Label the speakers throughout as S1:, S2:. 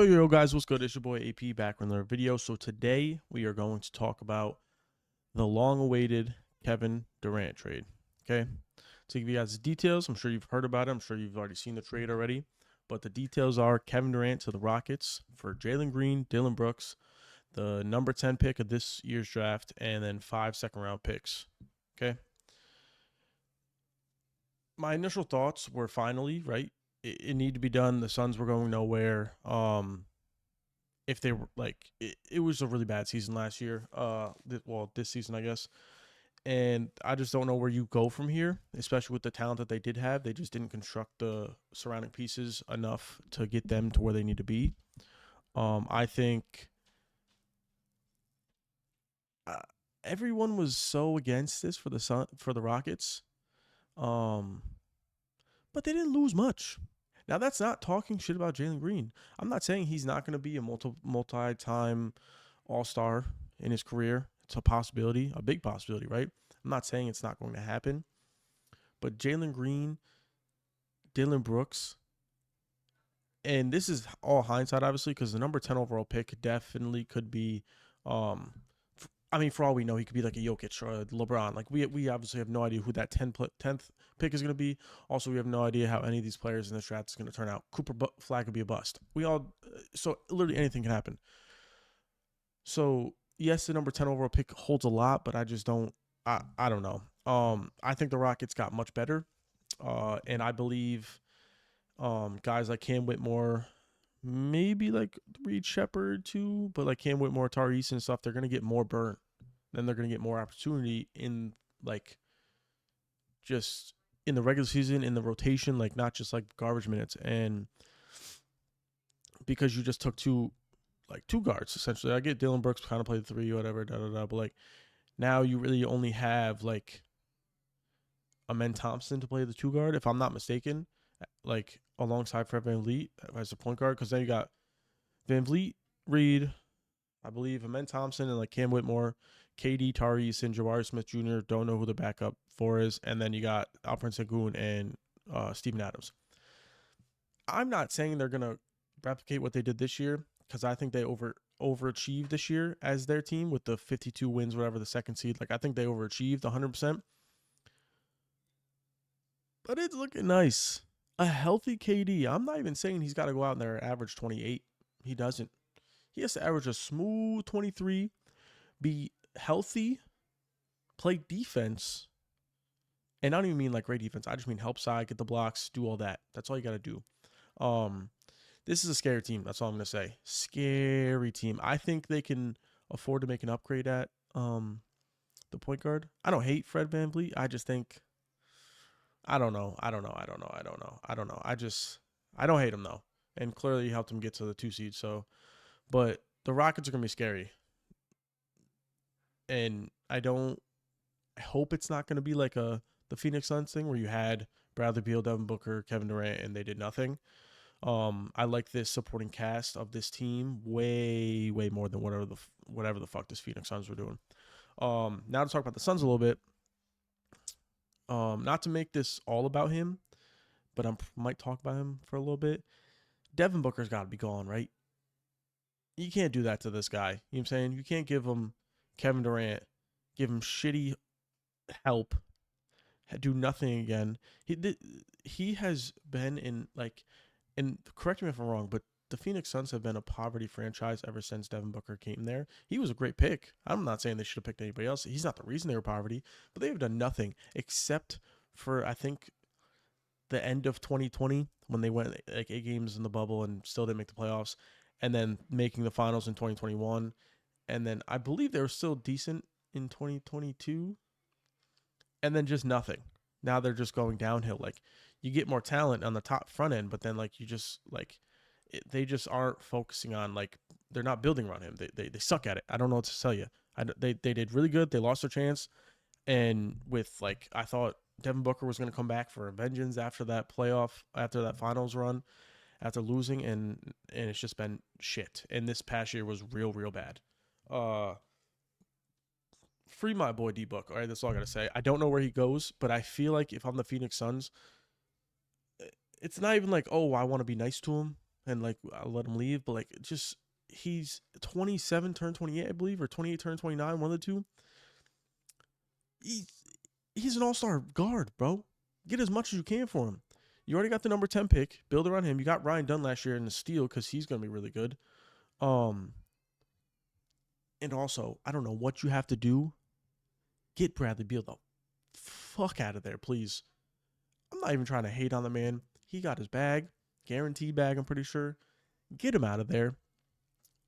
S1: Yo guys, what's good? It's your boy AP back with another video. So today we are going to talk about the long-awaited Kevin Durant trade. Okay, to give you guys the details, I'm sure you've heard about it. I'm sure you've already seen the trade already. But the details are Kevin Durant to the Rockets for Jalen Green, Dylan Brooks, the number 10 pick of this year's draft, and then 5 second-round picks. Okay. My initial thoughts were finally right. It needed to be done. The Suns were going nowhere. If they were like it was a really bad season last year, this season I guess, and I just don't know where you go from here, especially with the talent that they did have. They just didn't construct the surrounding pieces enough to get them to where they need to be. I think uh, everyone was so against this for the Rockets, um but they didn't lose much. Now that's not talking shit about Jalen Green. I'm not saying he's not going to be a multi-time All-Star in his career. It's a possibility, a big possibility, right? I'm not saying it's not going to happen. But Jalen Green, Dylan Brooks, and this is all hindsight, obviously, because the number 10 overall pick definitely could be, um, I mean, for all we know, he could be like a Jokic or a LeBron. Like we obviously have no idea who that 10th pick is going to be. Also, we have no idea how any of these players in this draft is going to turn out. Cooper Flag could be a bust. So literally anything can happen. So yes, the number 10 overall pick holds a lot, but I just don't. I don't know. I think the Rockets got much better, and I believe guys like Cam Whitmore, maybe like Reed Shepard too, but like Cam Whitmore, Tyrese and stuff, they're gonna get more burnt. Then they're gonna get more opportunity in like just in the regular season, in the rotation, like not just like garbage minutes. And because you just took two guards essentially. I get Dylan Brooks kind of played the three, whatever, but like now you really only have like Amen Thompson to play the two guard, if I'm not mistaken, like alongside Fred VanVleet as a point guard, because then you got VanVleet, Reed, I believe, Amen Thompson, and like Cam Whitmore, KD, Tyrese, and Jabari Smith Jr. Don't know who the backup for is, and then you got Alperen Sengun and Steven Adams. I'm not saying they're gonna replicate what they did this year, because I think they overachieved this year as their team with the 52 wins, whatever the second seed. Like I think they overachieved 100%. But it's looking nice. A healthy KD. I'm not even saying he's got to go out there and average 28. He doesn't. He has to average a smooth 23, be healthy, play defense. And I don't even mean like great defense. I just mean help side, get the blocks, do all that. That's all you got to do. This is a scary team. That's all I'm going to say. Scary team. I think they can afford to make an upgrade at the point guard. I don't hate Fred VanVleet. I just think I don't know. I don't know. I don't hate him though. And clearly he helped him get to the 2 seed. So, but the Rockets are going to be scary. And I hope it's not going to be like the Phoenix Suns thing where you had Bradley Beal, Devin Booker, Kevin Durant, and they did nothing. I like this supporting cast of this team way more than whatever the fuck this Phoenix Suns were doing. Now to talk about the Suns a little bit. Not to make this all about him, but I might talk about him for a little bit. Devin Booker's got to be gone, right? You can't do that to this guy. You know what I'm saying? You can't give him Kevin Durant, give him shitty help, do nothing again. He has been in like, and correct me if I'm wrong, but the Phoenix Suns have been a poverty franchise ever since Devin Booker came there. He was a great pick. I'm not saying they should have picked anybody else. He's not the reason they were poverty, but they've done nothing except for, I think, the end of 2020 when they went like 8 games in the bubble and still didn't make the playoffs, and then making the finals in 2021. And then I believe they were still decent in 2022, and then just nothing. Now they're just going downhill. Like you get more talent on the top front end, but then like you just like they just aren't focusing on like they're not building around him. They suck at it. I don't know what to tell you. They did really good. They lost their chance, and with like I thought Devin Booker was going to come back for a vengeance after that finals run, after losing, and it's just been shit. And this past year was real bad. Free my boy D Book. All right, that's all I gotta say. I don't know where he goes, but I feel like if I'm the Phoenix Suns, it's not even like, oh, I want to be nice to him. and like I'll let him leave. But like, just he's 27, turned 28, I believe, or 28, turned 29, one of the two. He's he's an all-star guard, bro. Get as much as you can for him. You already got the number 10 pick. Build around him. You got Ryan Dunn last year in the steal because he's gonna be really good. Um, and also, I don't know what you have to do. Get Bradley Beal the fuck out of there, please. I'm not even trying to hate on the man. He got his bag, guaranteed bag. I'm pretty sure. Get him out of there.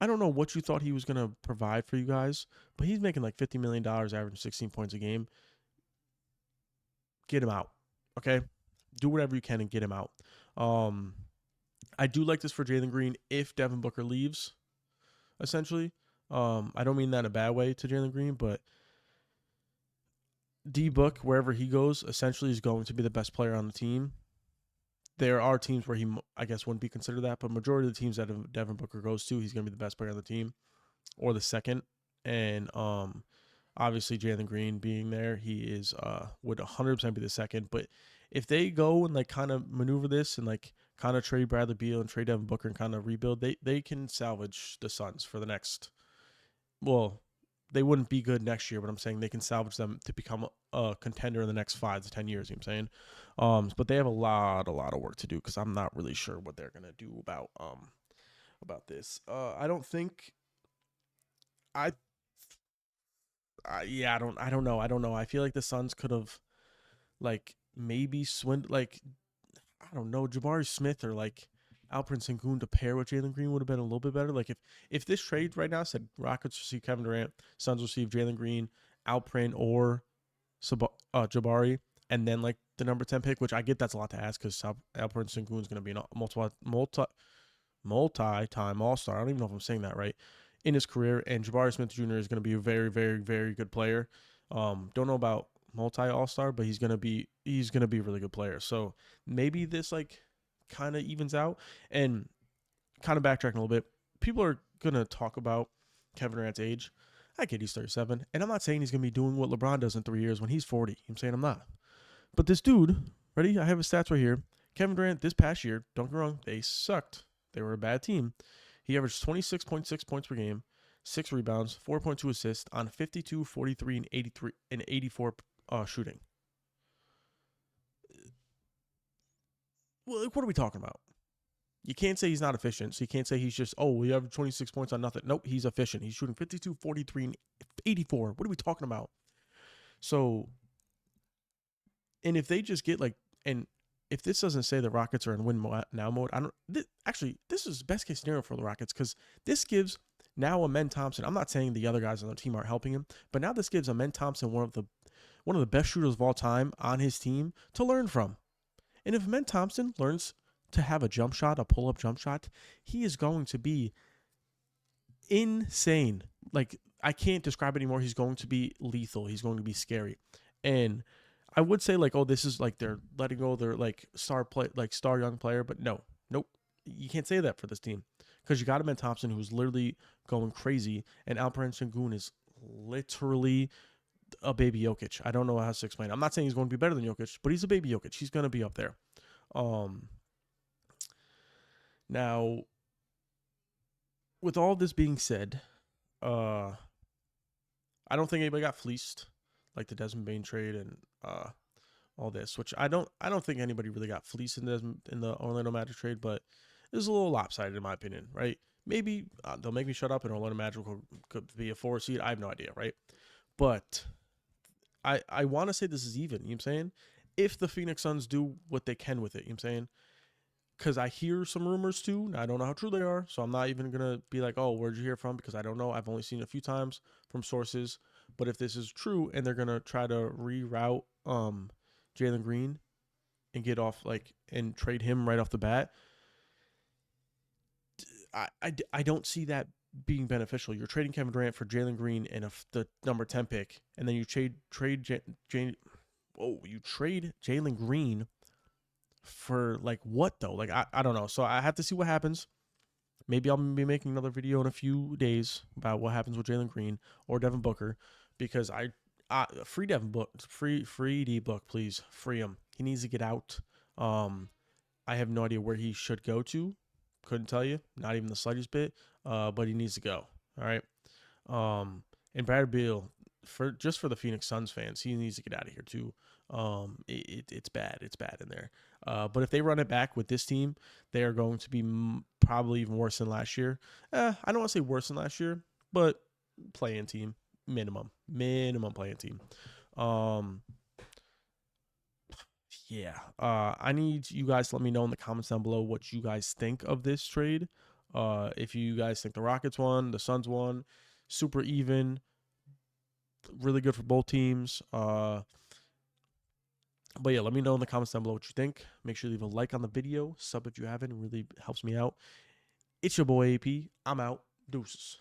S1: I don't know what you thought he was gonna provide for you guys, but he's making like $50 million, averaging 16 points a game. Get him out, okay? Do whatever you can and get him out. Um, I do like this for Jalen Green if Devin Booker leaves. Essentially, I don't mean that in a bad way to Jalen Green, but D Book wherever he goes, essentially is going to be the best player on the team. There are teams where he, I guess, wouldn't be considered that, but majority of the teams that Devin Booker goes to, he's going to be the best player on the team or the second. And obviously Jalen Green being there, he is would 100% be the second. But if they go and like kind of maneuver this and like kind of trade Bradley Beal and trade Devin Booker and kind of rebuild, they can salvage the Suns for the next. Well, they wouldn't be good next year, but I'm saying they can salvage them to become a contender in the next 5 to 10 years. You know what I'm saying, but they have a lot of work to do because I'm not really sure what they're gonna do about this. I don't think I yeah, I don't know. I feel like the Suns could have like maybe like I don't know, Jabari Smith or like Alperen Sengun to pair with Jalen Green would have been a little bit better. Like if this trade right now said Rockets receive Kevin Durant, Suns receive Jalen Green, Alperen or Jabari, and then like the number 10 pick, which I get that's a lot to ask because Alperen Sengun is going to be a multi-time All-Star. I don't even know if I'm saying that right in his career, and Jabari Smith Jr. is going to be a very, very, very good player. Don't know about multi All-Star, but he's gonna be a really good player. So maybe this like kind of evens out. And kind of backtracking a little bit, people are gonna talk about Kevin Durant's age. I get he's 37, and I'm not saying he's gonna be doing what LeBron does in 3 years when he's 40. I'm saying I'm not. But this dude, ready? I have his stats right here. Kevin Durant this past year, don't get me wrong, they sucked. They were a bad team. He averaged 26.6 points per game, 6 rebounds, 4.2 assists on 52, 43, and 83 and 84 shooting. Well, what are we talking about? You can't say he's not efficient. So you can't say he's just, oh, we have 26 points on nothing. Nope, he's efficient. He's shooting 52, 43, and 84. What are we talking about? So, and if they just get like, and if this doesn't say the Rockets are in win now mode, I don't, actually, this is best case scenario for the Rockets because this gives now Amen Thompson. I'm not saying the other guys on the team aren't helping him, but now this gives Amen Thompson one of the best shooters of all time on his team to learn from. And if Amen Thompson learns to have a jump shot, a pull-up jump shot, he is going to be insane. Like I can't describe it anymore. He's going to be lethal. He's going to be scary. And I would say like, oh, this is like they're letting go their like star young player, but no, nope. You can't say that for this team because you got Amen Thompson who's literally going crazy, and Alperen Sengun is literally a baby Jokic. I don't know how to explain it. I'm not saying he's going to be better than Jokic, but he's a baby Jokic. He's going to be up there. Um, Now, with all this being said, uh, I don't think anybody got fleeced like the Desmond Bain trade and all this, which I don't think anybody really got fleeced in the Orlando Magic trade, but it was a little lopsided in my opinion, right? Maybe they'll make me shut up and Orlando Magic could be a 4 seed. I have no idea, right? But I want to say this is even. You know what I'm saying? If the Phoenix Suns do what they can with it, you know what I'm saying? Because I hear some rumors too. Now, I don't know how true they are, so I'm not even gonna be like, "Oh, where'd you hear from?" Because I don't know. I've only seen it a few times from sources. But if this is true, and they're gonna try to reroute Jalen Green and get off like and trade him right off the bat, I don't see that being beneficial. You're trading Kevin Durant for Jalen Green and the number 10 pick, and then you trade you trade Jalen Green for like what though? Like I don't know. So I have to see what happens. Maybe I'll be making another video in a few days about what happens with Jalen Green or Devin Booker because free Devin Book, free D Book, please free him. He needs to get out. I have no idea where he should go to, Couldn't tell you, not even the slightest bit. But he needs to go. All right. And Brad Beal, for the Phoenix Suns fans, he needs to get out of here too. It's bad. It's bad in there. But if they run it back with this team, they are going to be probably even worse than last year. I don't want to say worse than last year, but playing team minimum playing team. Yeah. I need you guys to let me know in the comments down below what you guys think of this trade. If you guys think the Rockets won, the Suns won, super even, really good for both teams. But yeah, let me know in the comments down below what you think. Make sure you leave a like on the video, sub if you haven't. It really helps me out. It's your boy AP. I'm out. Deuces.